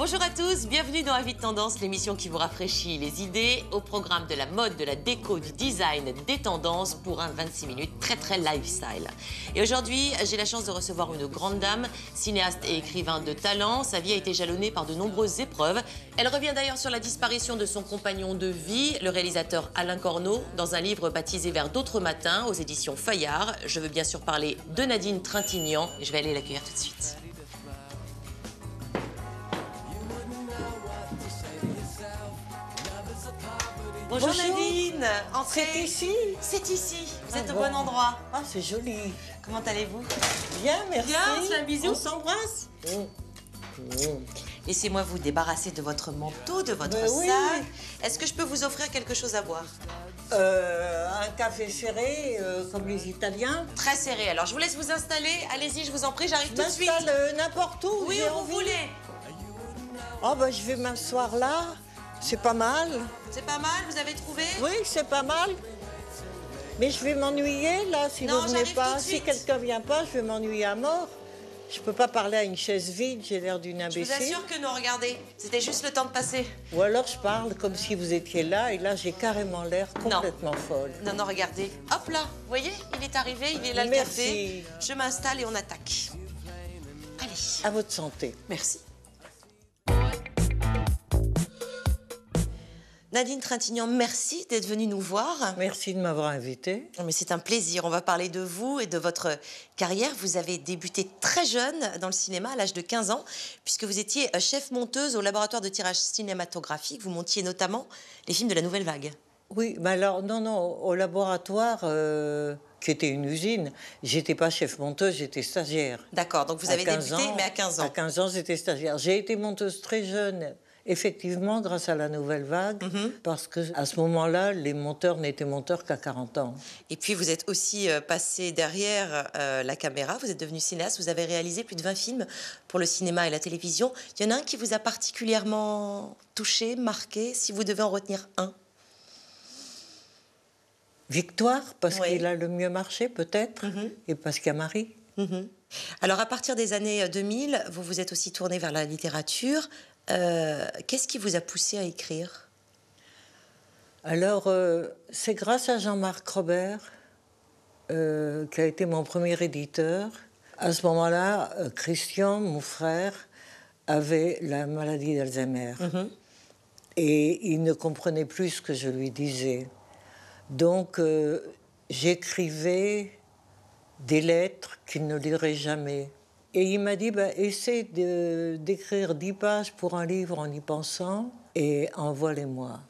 Bonjour à tous, bienvenue dans Avis de Tendance, l'émission qui vous rafraîchit les idées au programme de la mode, de la déco, du design, des tendances pour un 26 minutes très lifestyle. Et aujourd'hui, j'ai la chance de recevoir une grande dame, cinéaste et écrivain de talent. Sa vie a été jalonnée par de nombreuses épreuves. Elle revient d'ailleurs sur la disparition de son compagnon de vie, le réalisateur Alain Corneau, dans un livre baptisé Vers d'autres matins aux éditions Fayard. Je veux bien sûr parler de Nadine Trintignant et je vais aller l'accueillir tout de suite. Bonjour Nadine, entrez. C'est ici? C'est ici, vous êtes au bon. bon endroit. Ah, c'est joli. Comment allez-vous? Bien, merci. Bien, on se fait un bisou. On s'embrasse. Laissez-moi vous débarrasser de votre manteau, de votre oui. sac. Est-ce que je peux vous offrir quelque chose à boire? Un café serré, comme les Italiens. Très serré, alors je vous laisse vous installer. Allez-y, je vous en prie, j'arrive tout de suite. M'installe n'importe où. Oui, j'ai où vous envie. voulez. Oh, ben, je vais m'asseoir là. C'est pas mal. C'est pas mal, vous avez trouvé? Oui, c'est pas mal. Mais je vais m'ennuyer, là, si Non, vous venez j'arrive tout pas. de Si suite. quelqu'un vient pas, je vais m'ennuyer à mort. Je peux pas parler à une chaise vide, j'ai l'air d'une Je vous imbécile. assure que non, regardez. C'était juste le temps de passer. Ou alors je parle comme si vous étiez là, et là, j'ai carrément l'air complètement folle. Non, non, regardez. Hop là, vous voyez, il est arrivé, il est là le Merci. café. Je m'installe et on attaque. Allez. À votre santé. Merci. Nadine Trintignant, merci d'être venue nous voir. Merci de m'avoir invitée. Mais c'est un plaisir. On va parler de vous et de votre carrière. Vous avez débuté très jeune dans le cinéma, à l'âge de 15 ans, puisque vous étiez chef monteuse au laboratoire de tirage cinématographique. Vous montiez notamment les films de la Nouvelle Vague. Oui, mais alors, non, au laboratoire, qui était une usine, j'étais pas chef monteuse, j'étais stagiaire. D'accord, donc vous À avez 15 débuté, ans, mais à 15 ans. À 15 ans, j'étais stagiaire. J'ai été monteuse très jeune, effectivement, grâce à la Nouvelle Vague, parce que à ce moment-là, les monteurs n'étaient monteurs qu'à 40 ans. Et puis vous êtes aussi passé derrière la caméra, vous êtes devenu cinéaste, vous avez réalisé plus de 20 films pour le cinéma et la télévision. Il y en a un qui vous a particulièrement touché, marqué, si vous devez en retenir un? Victoire, parce Oui. qu'il a le mieux marché, peut-être, et parce qu'il y a Marie. Alors, à partir des années 2000, vous vous êtes aussi tourné vers la littérature. Qu'est-ce qui vous a poussé à écrire? Alors, c'est grâce à Jean-Marc Robert, qui a été mon premier éditeur. À ce moment-là, Christian, mon frère, avait la maladie d'Alzheimer. Et il ne comprenait plus ce que je lui disais. Donc, j'écrivais des lettres qu'il ne lirait jamais. Et il m'a dit, essaie d'écrire 10 pages pour un livre en y pensant et envoie-les-moi.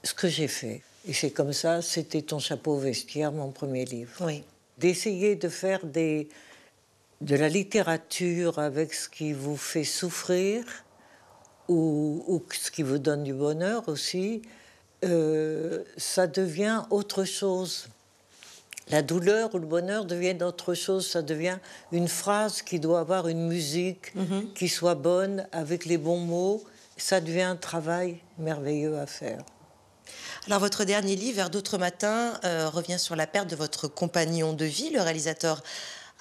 Ce que j'ai fait. Et c'est comme ça, c'était Ton chapeau vestiaire, mon premier livre. Oui. D'essayer de faire de la littérature avec ce qui vous fait souffrir ou ce qui vous donne du bonheur aussi, ça devient autre chose. La douleur ou le bonheur deviennent autre chose. Ça devient une phrase qui doit avoir une musique qui soit bonne, avec les bons mots. Ça devient un travail merveilleux à faire. Alors, votre dernier livre, Vers d'autres matins, revient sur la perte de votre compagnon de vie, le réalisateur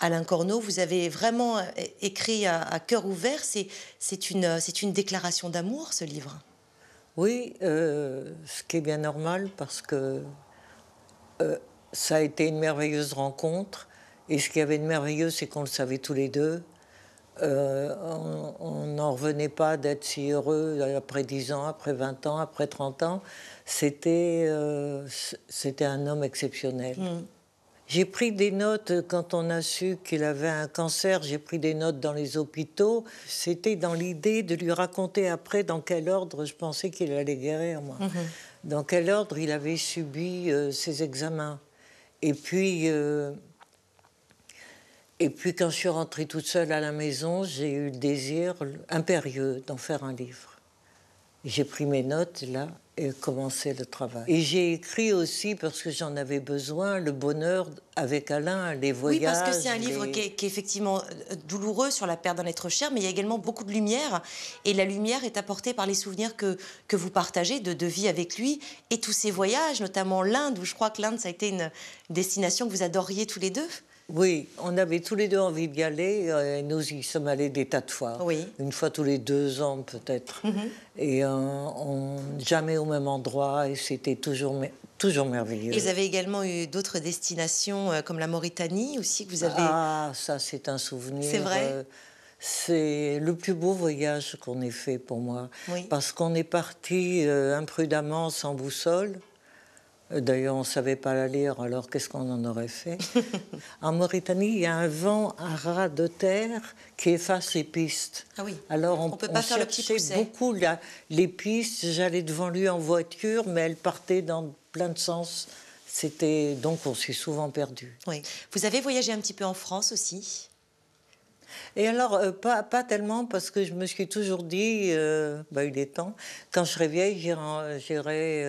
Alain Corneau. Vous avez vraiment écrit à cœur ouvert. C'est une déclaration d'amour, ce livre? Oui, ce qui est bien normal parce que ça a été une merveilleuse rencontre. Et ce qu'il y avait de merveilleux, c'est qu'on le savait tous les deux. On n'en revenait pas d'être si heureux après 10 ans, après 20 ans, après 30 ans. C'était un homme exceptionnel. J'ai pris des notes quand on a su qu'il avait un cancer. J'ai pris des notes dans les hôpitaux. C'était dans l'idée de lui raconter après dans quel ordre je pensais qu'il allait guérir, moi. Dans quel ordre il avait subi ses examens. Et puis, quand je suis rentrée toute seule à la maison, j'ai eu le désir impérieux d'en faire un livre. J'ai pris mes notes, là, et commencé le travail. Et j'ai écrit aussi, parce que j'en avais besoin, le bonheur avec Alain, les voyages... Oui, parce que c'est un livre qui est effectivement douloureux sur la perte d'un être cher, mais il y a également beaucoup de lumière. Et la lumière est apportée par les souvenirs que vous partagez de vie avec lui et tous ces voyages, notamment l'Inde, où je crois que l'Inde, ça a été une destination que vous adoriez tous les deux. Oui, on avait tous les deux envie d'y aller et nous y sommes allés des tas de fois. Oui. Une fois tous les 2 ans peut-être. Et jamais au même endroit et c'était toujours merveilleux. Et vous avez également eu d'autres destinations comme la Mauritanie aussi que vous avez... Ah, ça c'est un souvenir. C'est vrai c'est le plus beau voyage qu'on ait fait pour moi. Oui. Parce qu'on est parti imprudemment, sans boussole. D'ailleurs, on ne savait pas la lire, alors qu'est-ce qu'on en aurait fait? En Mauritanie, il y a un vent, un ras de terre qui efface les pistes. Ah oui. Alors On peut pas faire le petit cherchait pousset. beaucoup les pistes. J'allais devant lui en voiture, mais elle partait dans plein de sens. Donc on s'est souvent perdu. Oui. Vous avez voyagé un petit peu en France aussi? Et alors, pas tellement, parce que je me suis toujours dit, il est temps, quand je serai vieille, j'irai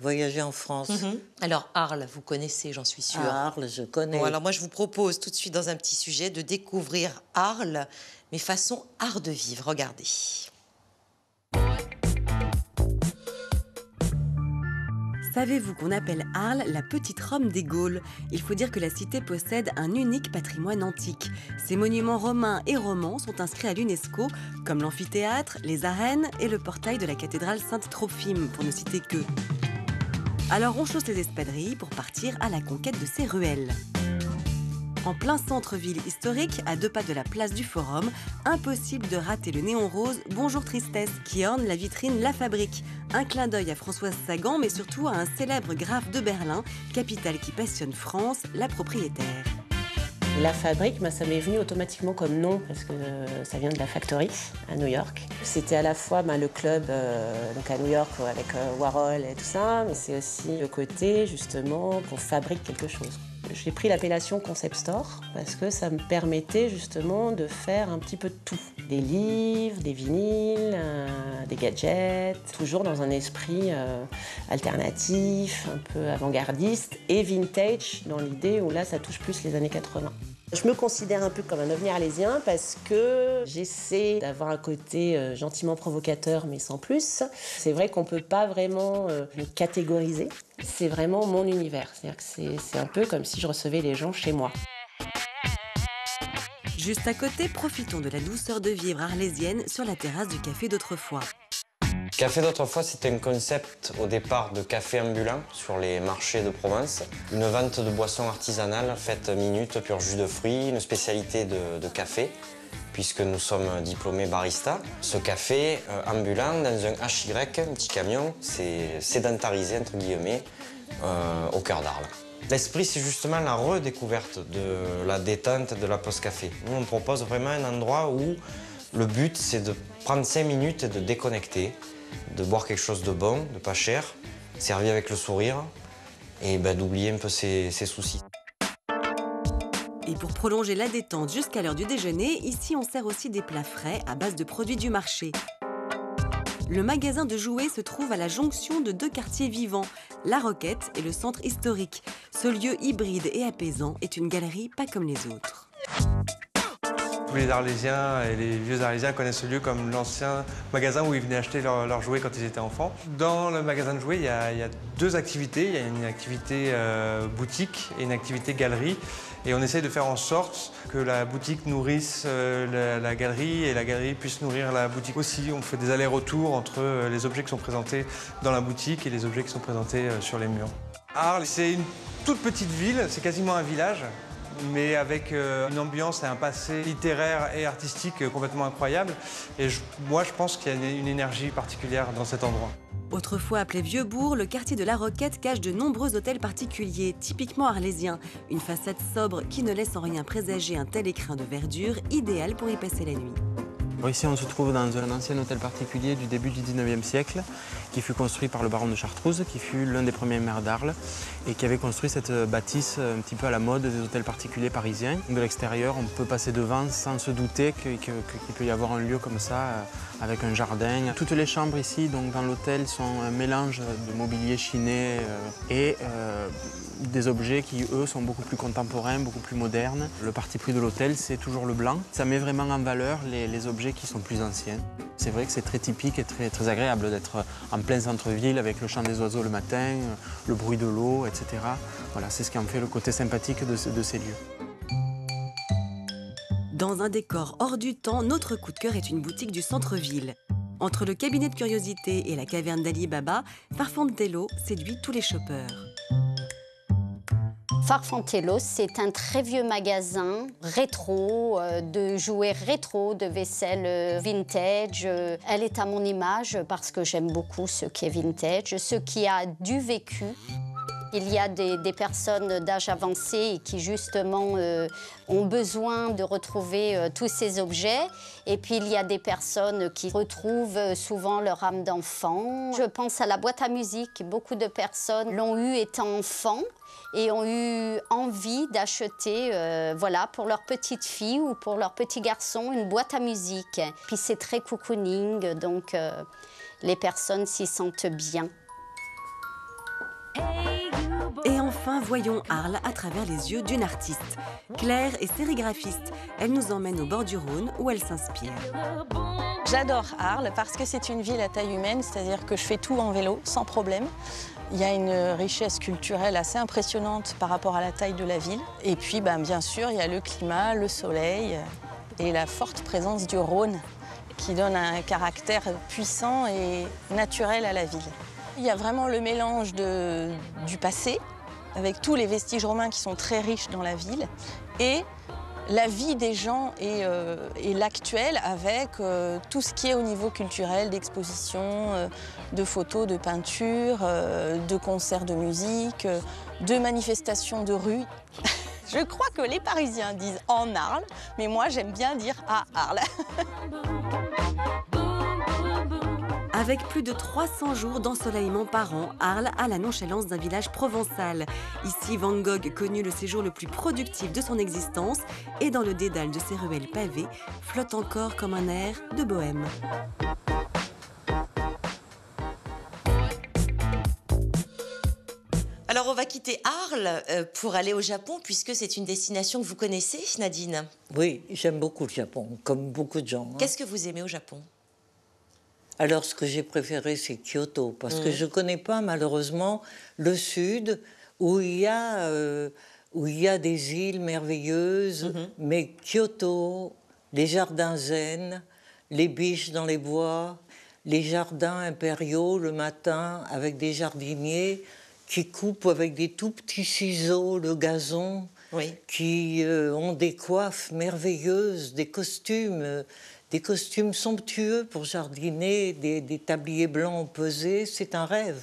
voyager en France. Alors, Arles, vous connaissez, j'en suis sûre. Arles, je connais. Bon, alors moi, je vous propose tout de suite, dans un petit sujet, de découvrir Arles, mais façon art de vivre. Regardez. Savez-vous qu'on appelle Arles la petite Rome des Gaules? Il faut dire que la cité possède un unique patrimoine antique. Ses monuments romains et romans sont inscrits à l'UNESCO, comme l'amphithéâtre, les arènes et le portail de la cathédrale Sainte-Trophime, pour ne citer que. Alors on chausse les espadrilles pour partir à la conquête de ces ruelles. En plein centre-ville historique, à 2 pas de la place du Forum, impossible de rater le néon rose « Bonjour Tristesse » qui orne la vitrine La Fabrique. Un clin d'œil à Françoise Sagan, mais surtout à un célèbre graphe de Berlin, capitale qui passionne France, la propriétaire. La Fabrique, ça m'est venu automatiquement comme nom, parce que ça vient de la Factory à New York. C'était à la fois le club donc à New York avec Warhol et tout ça, mais c'est aussi le côté justement qu'on fabrique quelque chose. J'ai pris l'appellation Concept Store parce que ça me permettait justement de faire un petit peu de tout. Des livres, des vinyles, des gadgets, toujours dans un esprit alternatif, un peu avant-gardiste et vintage dans l'idée où là ça touche plus les années 80. Je me considère un peu comme un ovni arlésien parce que j'essaie d'avoir un côté gentiment provocateur mais sans plus. C'est vrai qu'on ne peut pas vraiment me catégoriser. C'est vraiment mon univers. C'est-à-dire que c'est un peu comme si je recevais les gens chez moi. Juste à côté, profitons de la douceur de vivre arlésienne sur la terrasse du café d'autrefois. Café d'autrefois, c'était un concept au départ de café ambulant sur les marchés de Provence. Une vente de boissons artisanales faite minute, pur jus de fruits, une spécialité de café, puisque nous sommes diplômés baristas. Ce café ambulant dans un HY, un petit camion, c'est sédentarisé entre guillemets au cœur d'Arles. L'esprit, c'est justement la redécouverte de la détente de la pause café. Nous, on propose vraiment un endroit où le but, c'est de prendre 5 minutes et de déconnecter, de boire quelque chose de bon, de pas cher, servi avec le sourire, et d'oublier un peu ses soucis. Et pour prolonger la détente jusqu'à l'heure du déjeuner, ici on sert aussi des plats frais à base de produits du marché. Le magasin de jouets se trouve à la jonction de 2 quartiers vivants, La Roquette et le centre historique. Ce lieu hybride et apaisant est une galerie pas comme les autres. Tous les Arlésiens et les vieux Arlésiens connaissent ce lieu comme l'ancien magasin où ils venaient acheter leurs jouets quand ils étaient enfants. Dans le magasin de jouets, il y a 2 activités. Il y a une activité boutique et une activité galerie. Et on essaye de faire en sorte que la boutique nourrisse la galerie et la galerie puisse nourrir la boutique aussi. On fait des allers-retours entre les objets qui sont présentés dans la boutique et les objets qui sont présentés sur les murs. Arles, c'est une toute petite ville, c'est quasiment un village, mais avec une ambiance et un passé littéraire et artistique complètement incroyable. Et moi, je pense qu'il y a une énergie particulière dans cet endroit. Autrefois appelé Vieux-Bourg, le quartier de La Roquette cache de nombreux hôtels particuliers, typiquement arlésiens. Une façade sobre qui ne laisse en rien présager un tel écrin de verdure, idéal pour y passer la nuit. Ici, on se trouve dans un ancien hôtel particulier du début du 19e siècle, qui fut construit par le baron de Chartreuse, qui fut l'un des premiers maires d'Arles, et qui avait construit cette bâtisse un petit peu à la mode des hôtels particuliers parisiens. De l'extérieur, on peut passer devant sans se douter qu'il peut y avoir un lieu comme ça, avec un jardin. Toutes les chambres ici, donc dans l'hôtel, sont un mélange de mobilier chiné et des objets qui, eux, sont beaucoup plus contemporains, beaucoup plus modernes. Le parti pris de l'hôtel, c'est toujours le blanc. Ça met vraiment en valeur les objets qui sont plus anciens. C'est vrai que c'est très typique et très agréable d'être en plein centre-ville avec le chant des oiseaux le matin, le bruit de l'eau, etc. Voilà, c'est ce qui en fait le côté sympathique de ces lieux. Dans un décor hors du temps, notre coup de cœur est une boutique du centre-ville. Entre le cabinet de curiosité et la caverne d'Ali Baba, Farfantello séduit tous les shoppers. Farfantello, c'est un très vieux magasin rétro, de jouets rétro, de vaisselle vintage. Elle est à mon image parce que j'aime beaucoup ce qui est vintage, ce qui a du vécu. Il y a des personnes d'âge avancé qui, justement, ont besoin de retrouver tous ces objets. Et puis, il y a des personnes qui retrouvent souvent leur âme d'enfant. Je pense à la boîte à musique. Beaucoup de personnes l'ont eu étant enfant et ont eu envie d'acheter, voilà, pour leur petite fille ou pour leur petit garçon, une boîte à musique. Puis, c'est très cocooning, donc les personnes s'y sentent bien. Et enfin, voyons Arles à travers les yeux d'une artiste. Claire est sérigraphiste. Elle nous emmène au bord du Rhône où elle s'inspire. J'adore Arles parce que c'est une ville à taille humaine, c'est-à-dire que je fais tout en vélo sans problème. Il y a une richesse culturelle assez impressionnante par rapport à la taille de la ville. Et puis, bien sûr, il y a le climat, le soleil et la forte présence du Rhône qui donne un caractère puissant et naturel à la ville. Il y a vraiment le mélange du passé, avec tous les vestiges romains qui sont très riches dans la ville, et la vie des gens et l'actuel avec tout ce qui est au niveau culturel, d'expositions, de photos, de peintures, de concerts de musique, de manifestations de rue. Je crois que les Parisiens disent en Arles, mais moi j'aime bien dire à Arles. Avec plus de 300 jours d'ensoleillement par an, Arles a la nonchalance d'un village provençal. Ici, Van Gogh connut le séjour le plus productif de son existence et dans le dédale de ses ruelles pavées, flotte encore comme un air de bohème. Alors, on va quitter Arles pour aller au Japon, puisque c'est une destination que vous connaissez, Nadine. Oui, j'aime beaucoup le Japon, comme beaucoup de gens. Qu'est-ce que vous aimez au Japon ? Alors, ce que j'ai préféré, c'est Kyoto, parce que je ne connais pas, malheureusement, le sud, où il y a des îles merveilleuses, mais Kyoto, les jardins zen, les biches dans les bois, les jardins impériaux le matin, avec des jardiniers qui coupent avec des tout petits ciseaux le gazon, qui ont des coiffes merveilleuses, des costumes somptueux pour jardiner, des tabliers blancs pesés, c'est un rêve.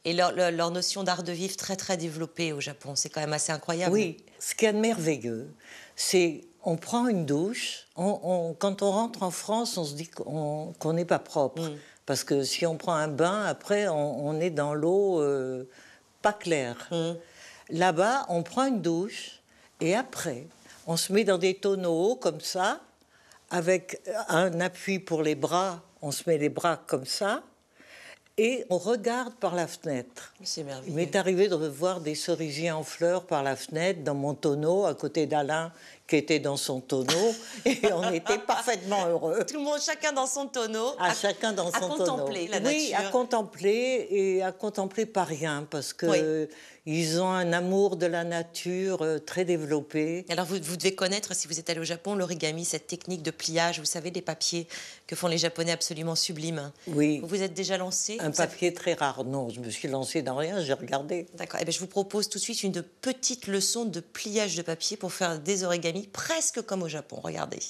Et leur notion d'art de vivre très très développée au Japon, c'est quand même assez incroyable. Oui, ce qu'il y a de merveilleux, c'est on prend une douche, quand on rentre en France, on se dit qu'on n'est pas propre. Parce que si on prend un bain, après, on est dans l'eau pas claire. Là-bas, on prend une douche et après, on se met dans des tonneaux comme ça, avec un appui pour les bras, on se met les bras comme ça, et on regarde par la fenêtre. C'est merveilleux. Il m'est arrivé de revoir des cerisiers en fleurs par la fenêtre, dans mon tonneau, à côté d'Alain, qui était dans son tonneau, et on était parfaitement heureux. Tout le monde, chacun dans son tonneau. Chacun dans son tonneau. À contempler la nature. Oui, à contempler, et à contempler pas rien, parce que ils ont un amour de la nature très développé. Alors vous devez connaître, si vous êtes allé au Japon, l'origami, cette technique de pliage, vous savez, des papiers que font les Japonais absolument sublimes. Oui. Vous vous êtes déjà lancé? Un papier très rare. Non, je me suis lancée dans rien, j'ai regardé. D'accord. Eh bien, je vous propose tout de suite une petite leçon de pliage de papier pour faire des origamis presque comme au Japon. Regardez.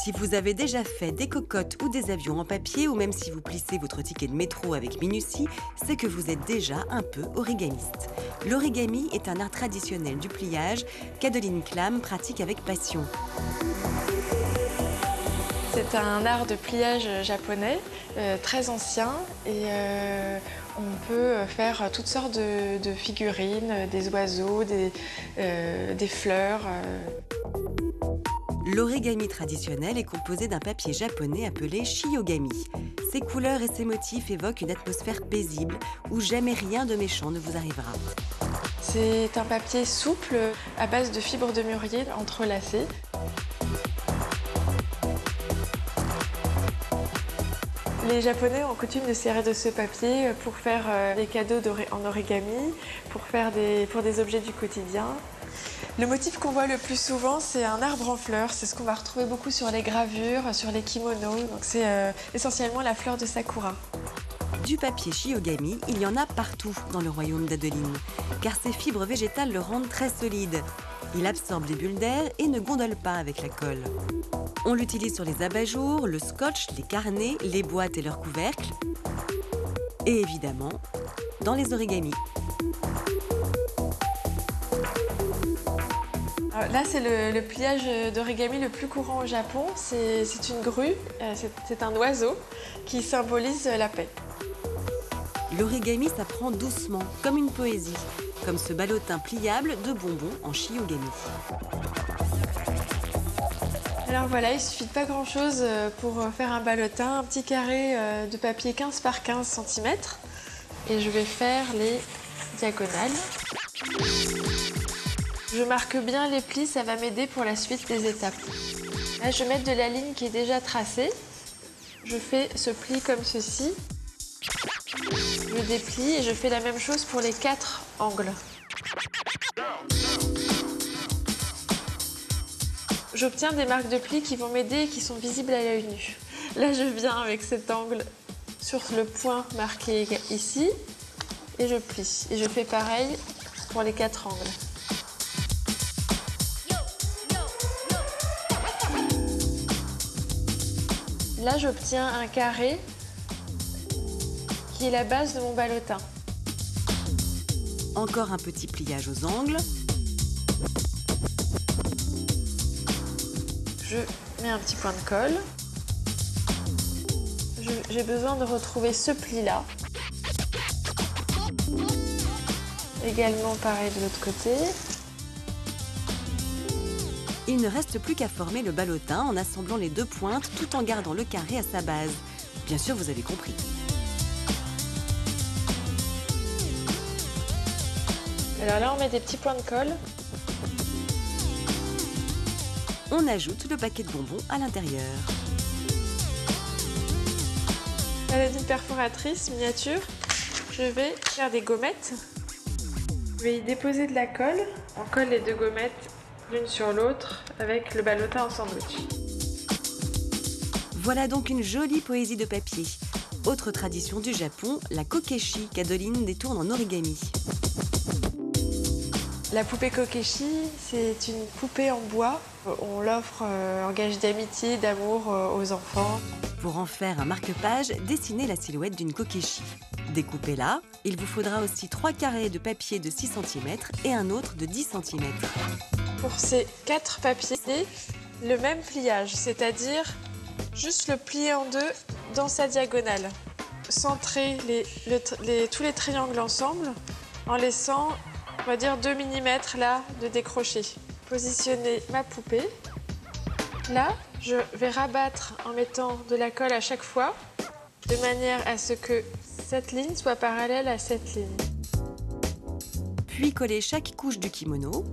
Si vous avez déjà fait des cocottes ou des avions en papier, ou même si vous plissez votre ticket de métro avec minutie, c'est que vous êtes déjà un peu origamiste. L'origami est un art traditionnel du pliage qu'Adeline Clam pratique avec passion. C'est un art de pliage japonais, très ancien, et on peut faire toutes sortes de figurines, des oiseaux, des fleurs. L'origami traditionnel est composé d'un papier japonais appelé shiyogami. Ses couleurs et ses motifs évoquent une atmosphère paisible où jamais rien de méchant ne vous arrivera. C'est un papier souple à base de fibres de mûrier entrelacées. Les Japonais ont coutume de serrer de ce papier pour faire des cadeaux en origami, pour des objets du quotidien. Le motif qu'on voit le plus souvent, c'est un arbre en fleurs. C'est ce qu'on va retrouver beaucoup sur les gravures, sur les kimonos. Donc c'est essentiellement la fleur de sakura. Du papier shiogami, il y en a partout dans le royaume d'Adeline, car ses fibres végétales le rendent très solide. Il absorbe les bulles d'air et ne gondole pas avec la colle. On l'utilise sur les abat-jours, le scotch, les carnets, les boîtes et leurs couvercles. Et évidemment, dans les origamis. Là, c'est le pliage d'origami le plus courant au Japon. C'est une grue, c'est un oiseau qui symbolise la paix. L'origami s'apprend doucement, comme une poésie, comme ce ballotin pliable de bonbons en shiogami. Alors voilà, il suffit de pas grand-chose pour faire un ballotin, un petit carré de papier 15 par 15 cm. Et je vais faire les diagonales. Je marque bien les plis, ça va m'aider pour la suite des étapes. Là, je vais mettre de la ligne qui est déjà tracée. Je fais ce pli comme ceci. Je déplie et je fais la même chose pour les 4 angles. J'obtiens des marques de plis qui vont m'aider et qui sont visibles à l'œil nu. Là, je viens avec cet angle sur le point marqué ici et je plie. Et je fais pareil pour les 4 angles. Là, j'obtiens un carré qui est la base de mon ballotin. Encore un petit pliage aux angles. Je mets un petit point de colle. J'ai besoin de retrouver ce pli-là. Également pareil de l'autre côté. Il ne reste plus qu'à former le ballotin en assemblant les 2 pointes tout en gardant le carré à sa base. Bien sûr, vous avez compris. Alors là, on met des petits points de colle. On ajoute le paquet de bonbons à l'intérieur. À la ligne perforatrice miniature, je vais faire des gommettes. Je vais y déposer de la colle. On colle les 2 gommettes l'une sur l'autre avec le ballotin en sandwich. Voilà donc une jolie poésie de papier. Autre tradition du Japon, la kokeshi qu'Adeline détourne en origami. La poupée kokeshi, c'est une poupée en bois. On l'offre en gage d'amitié, d'amour aux enfants. Pour en faire un marque-page, dessinez la silhouette d'une kokeshi. Découpez-la. Il vous faudra aussi 3 carrés de papier de 6 cm et un autre de 10 cm. Pour ces 4 papiers, le même pliage, c'est-à-dire juste le plier en 2 dans sa diagonale. Centrer tous les triangles ensemble en laissant, on va dire, 2 mm là de décroché. Positionner ma poupée. Là, je vais rabattre en mettant de la colle à chaque fois, de manière à ce que cette ligne soit parallèle à cette ligne. Puis coller chaque couche du kimono.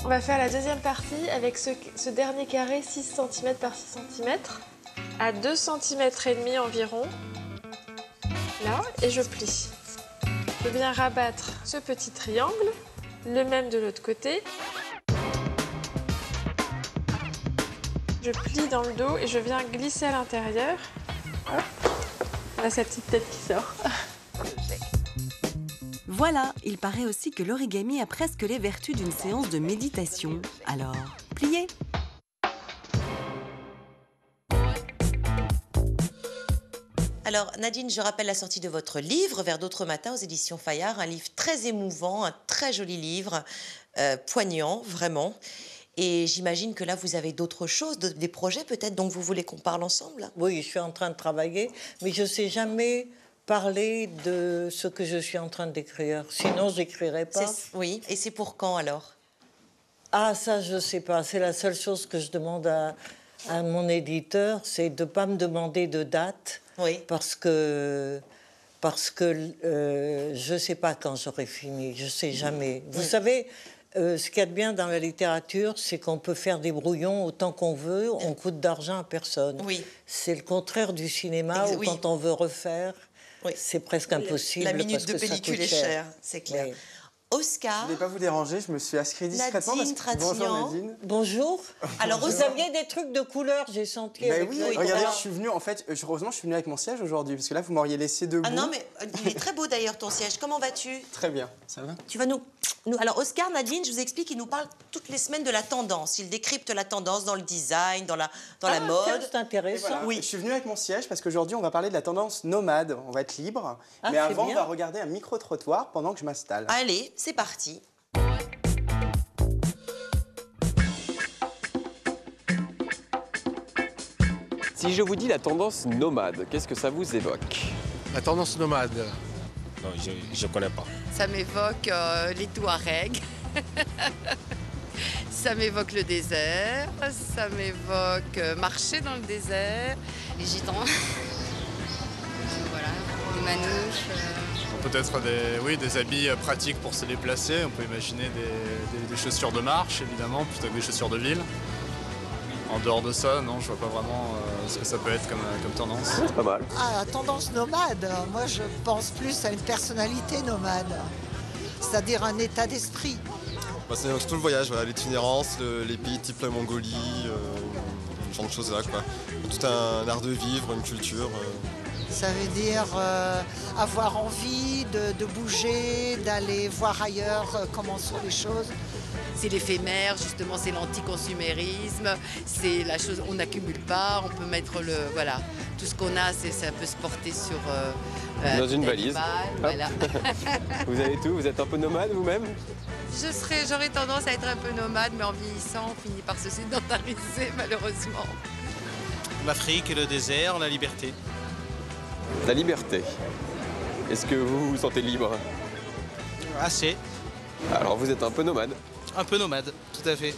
On va faire la deuxième partie avec ce dernier carré 6 cm par 6 cm à 2 cm et demi environ. Là, et je plie. Je viens rabattre ce petit triangle, le même de l'autre côté. Je plie dans le dos et je viens glisser à l'intérieur. On a sa petite tête qui sort. Voilà, il paraît aussi que l'origami a presque les vertus d'une séance de méditation. Alors, pliez! Alors Nadine, je rappelle la sortie de votre livre Vers d'autres matins aux éditions Fayard, un livre très émouvant, un très joli livre, poignant vraiment. Et j'imagine que là vous avez d'autres choses, des projets peut-être dont vous voulez qu'on parle ensemble. Oui, je suis en train de travailler, mais je ne sais jamais parler de ce que je suis en train d'écrire. Sinon, je n'écrirais pas. Oui, et c'est pour quand alors? Ah, ça, je ne sais pas. C'est la seule chose que je demande à mon éditeur, c'est de ne pas me demander de date. Oui. Parce que je ne sais pas quand j'aurai fini. Je ne sais jamais. Vous savez, Ce qu'il y a de bien dans la littérature, c'est qu'on peut faire des brouillons autant qu'on veut, on coûte d'argent à personne. Oui. C'est le contraire du cinéma où quand on veut refaire, c'est presque impossible. La minute parce de que ça pellicule coûte est chère, c'est clair. Oui. Oscar. Je ne voulais pas vous déranger, je me suis inscrit discrètement. Nadine Bonjour Tratillon. Nadine. Bonjour. Alors, Vous aviez des trucs de couleur, j'ai senti. Ben avec oui, l'œil. regardez, je suis venu, en fait, heureusement, je suis venu avec mon siège aujourd'hui, parce que là, vous m'auriez laissé debout. Ah non, mais il est très beau d'ailleurs ton siège. Comment vas-tu? Très bien, ça va? Tu vas nous... Alors, Oscar, Nadine, je vous explique, il nous parle toutes les semaines de la tendance. Il décrypte la tendance dans le design, dans la mode. Tiens, c'est intéressant. Voilà. Oui. Je suis venu avec mon siège parce qu'aujourd'hui, on va parler de la tendance nomade. On va être libre. Mais c'est avant, bien. on va regarder un micro-trottoir pendant que je m'installe. Allez, c'est parti. Si je vous dis la tendance nomade, qu'est-ce que ça vous évoque? La tendance nomade. Non, je connais pas. Ça m'évoque les Touaregs. Ça m'évoque le désert. Ça m'évoque marcher dans le désert. Les gitans. Voilà, les manouches. Peut-être des habits pratiques pour se déplacer. On peut imaginer des chaussures de marche, évidemment, plutôt que des chaussures de ville. En dehors de ça, non, je vois pas vraiment ce que ça peut être comme tendance. C'est pas mal. Ah, la tendance nomade, moi je pense plus à une personnalité nomade, c'est-à-dire un état d'esprit. C'est tout le voyage, voilà, l'itinérance, les pays type la Mongolie, ce genre de choses-là, quoi. Tout un art de vivre, une culture. Ça veut dire avoir envie de bouger, d'aller voir ailleurs comment sont les choses. C'est l'éphémère, justement, c'est l'anticonsumérisme, c'est la chose, on n'accumule pas, on peut mettre voilà, tout ce qu'on a, ça peut se porter sur dans une valise. Voilà. Vous avez tout, vous êtes un peu nomade vous-même? J'aurais tendance à être un peu nomade, mais en vieillissant, on finit par se sédentariser, malheureusement. L'Afrique, le désert, la liberté. La liberté. Est-ce que vous vous sentez libre? Assez. Alors vous êtes un peu nomade? Un peu nomade, tout à fait.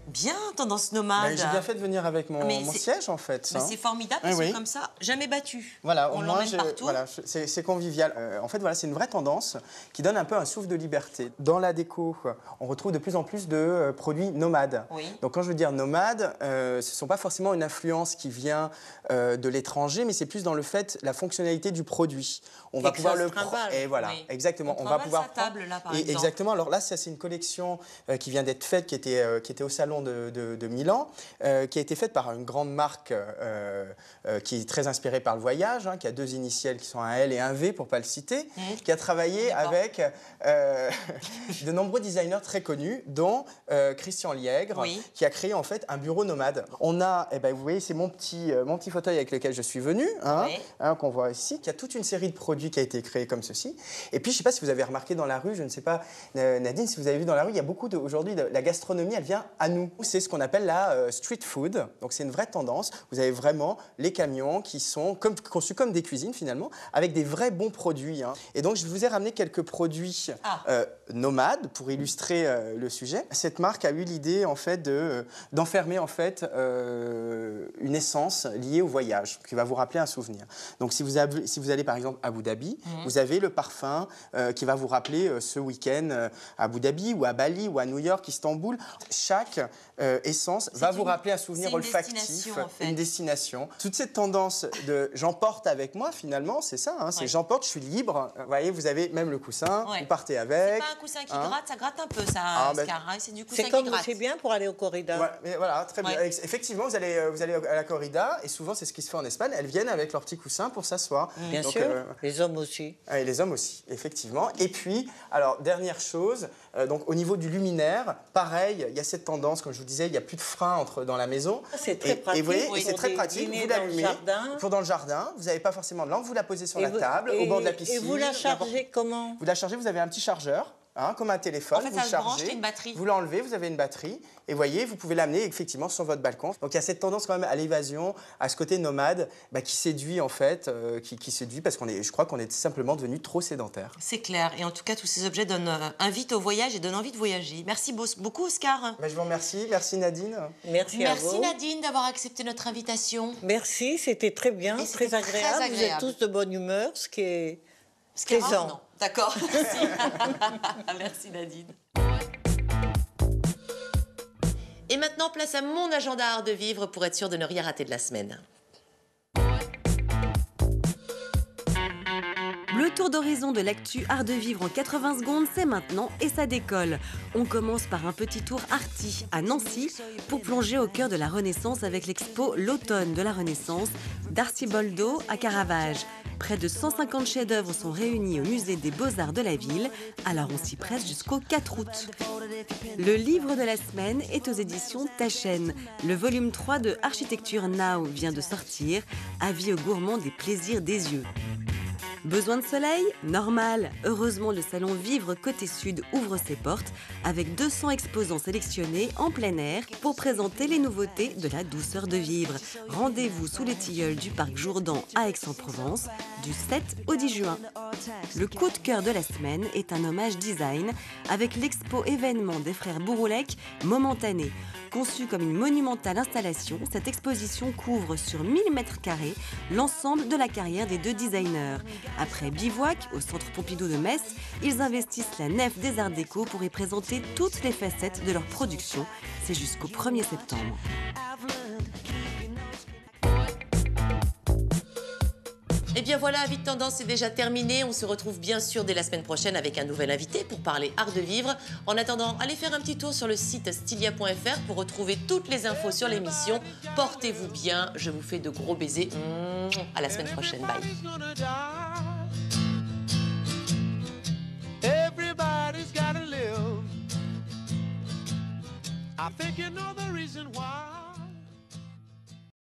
Bien, tendance nomade. J'ai bien fait de venir avec mon c'est- siège, en fait. Mais hein. c'est formidable, parce que comme ça, jamais battu. Voilà, On au moins, l'emmène partout. voilà, c'est convivial. En fait, voilà, c'est une vraie tendance qui donne un peu un souffle de liberté. Dans la déco, on retrouve de plus en plus de produits nomades. Oui. Donc, quand je veux dire nomade, ce ne sont pas forcément une influence qui vient de l'étranger, mais c'est plus dans le fait, la fonctionnalité du produit. On va pouvoir le prendre. Et voilà, Oui. exactement. On va pouvoir sa table, là, par Et exemple. exactement. Alors là, ça, c'est une collection qui vient d'être faite, qui était au salon de Milan, qui a été faite par une grande marque qui est très inspirée par le voyage, qui a deux initiales qui sont un L et un V, pour ne pas le citer, qui a travaillé avec de nombreux designers très connus, dont Christian Liègre, qui a créé en fait un bureau nomade. On a, vous voyez, c'est mon petit fauteuil avec lequel je suis venu, qu'on voit ici, qui a toute une série de produits qui a été créé comme ceci. Et puis, je ne sais pas si vous avez remarqué dans la rue, je ne sais pas, Nadine, si vous avez vu dans la rue, il y a beaucoup aujourd'hui, la gastronomie, elle vient à nous. C'est ce qu'on appelle la street food. Donc, c'est une vraie tendance. Vous avez vraiment les camions qui sont conçus comme des cuisines, finalement, avec des vrais bons produits. Et donc, je vous ai ramené quelques produits nomades pour illustrer le sujet. Cette marque a eu l'idée, en fait, d'enfermer, en fait, une essence liée au voyage, qui va vous rappeler un souvenir. Donc, si vous allez, par exemple, à Abu Dhabi, vous avez le parfum qui va vous rappeler ce week-end à Abu Dhabi ou à Bali ou à New York, Istanbul. Chaque essence va vous rappeler un souvenir olfactif, une destination. Toute cette tendance de j'emporte avec moi, finalement, c'est ça. C'est j'emporte, je suis libre. Vous voyez, vous avez même le coussin, vous partez avec. C'est pas un coussin qui gratte, ça gratte un peu, ça, Oscar. C'est du coussin qui gratte. C'est bien pour aller au corrida. Voilà, très bien. Effectivement, vous allez à la corrida, et souvent, c'est ce qui se fait en Espagne. Elles viennent avec leur petit coussin pour s'asseoir. Bien sûr, les hommes aussi. Et les hommes aussi, effectivement. Et puis, alors, dernière chose, donc au niveau du luminaire, pareil, il y a cette tendance, comme je vous disais, il n'y a plus de frein dans la maison. C'est très pratique. Et vous voyez, c'est très pratique. Vous l'allumez pour dans le jardin. Vous n'avez pas forcément de lampe, vous la posez sur la table, au bord de la piscine. Et vous la chargez comment? Vous la chargez, vous avez un petit chargeur. Comme un téléphone, en fait, vous ça le se branche, chargez, c'est une batterie. Vous l'enlevez, vous avez une batterie, et voyez, vous pouvez l'amener effectivement sur votre balcon. Donc il y a cette tendance quand même à l'évasion, à ce côté nomade, qui séduit en fait, qui séduit parce je crois qu'on est simplement devenu trop sédentaire. C'est clair, et en tout cas tous ces objets invitent au voyage et donnent envie de voyager. Merci beaucoup Oscar. Je vous remercie, merci Nadine. Merci à vous. Merci Nadine d'avoir accepté notre invitation. Merci, c'était très bien, très agréable. Vous êtes tous de bonne humeur, ce qui est plaisant. D'accord, merci. Merci Nadine. Et maintenant, place à mon agenda art de vivre pour être sûr de ne rien rater de la semaine. Le tour d'horizon de l'actu art de vivre en 80 secondes, c'est maintenant et ça décolle. On commence par un petit tour arty à Nancy pour plonger au cœur de la Renaissance avec l'expo L'Automne de la Renaissance d'Arciboldo à Caravage. Près de 150 chefs-d'œuvre sont réunis au musée des Beaux-Arts de la ville, alors on s'y presse jusqu'au 4 août. Le livre de la semaine est aux éditions Taschen. Le volume 3 de Architecture Now vient de sortir, avis aux gourmands des plaisirs des yeux. Besoin de soleil? Normal. Heureusement, le salon Vivre Côté Sud ouvre ses portes avec 200 exposants sélectionnés en plein air pour présenter les nouveautés de la douceur de vivre. Rendez-vous sous les tilleuls du parc Jourdan à Aix-en-Provence du 7 au 10 juin. Le coup de cœur de la semaine est un hommage design avec l'expo événement des frères Bouroulec Momentané. Conçue comme une monumentale installation, cette exposition couvre sur 1000 m² l'ensemble de la carrière des deux designers. Après Bivouac, au Centre Pompidou de Metz, ils investissent la nef des Arts Déco pour y présenter toutes les facettes de leur production. C'est jusqu'au 1er septembre. Et bien voilà, Avis de Tendance est déjà terminé. On se retrouve bien sûr dès la semaine prochaine avec un nouvel invité pour parler art de vivre. En attendant, allez faire un petit tour sur le site stylia.fr pour retrouver toutes les infos sur l'émission. Portez-vous bien, je vous fais de gros baisers. À la semaine prochaine, bye. Everybody's gotta live. I think you know the reason why.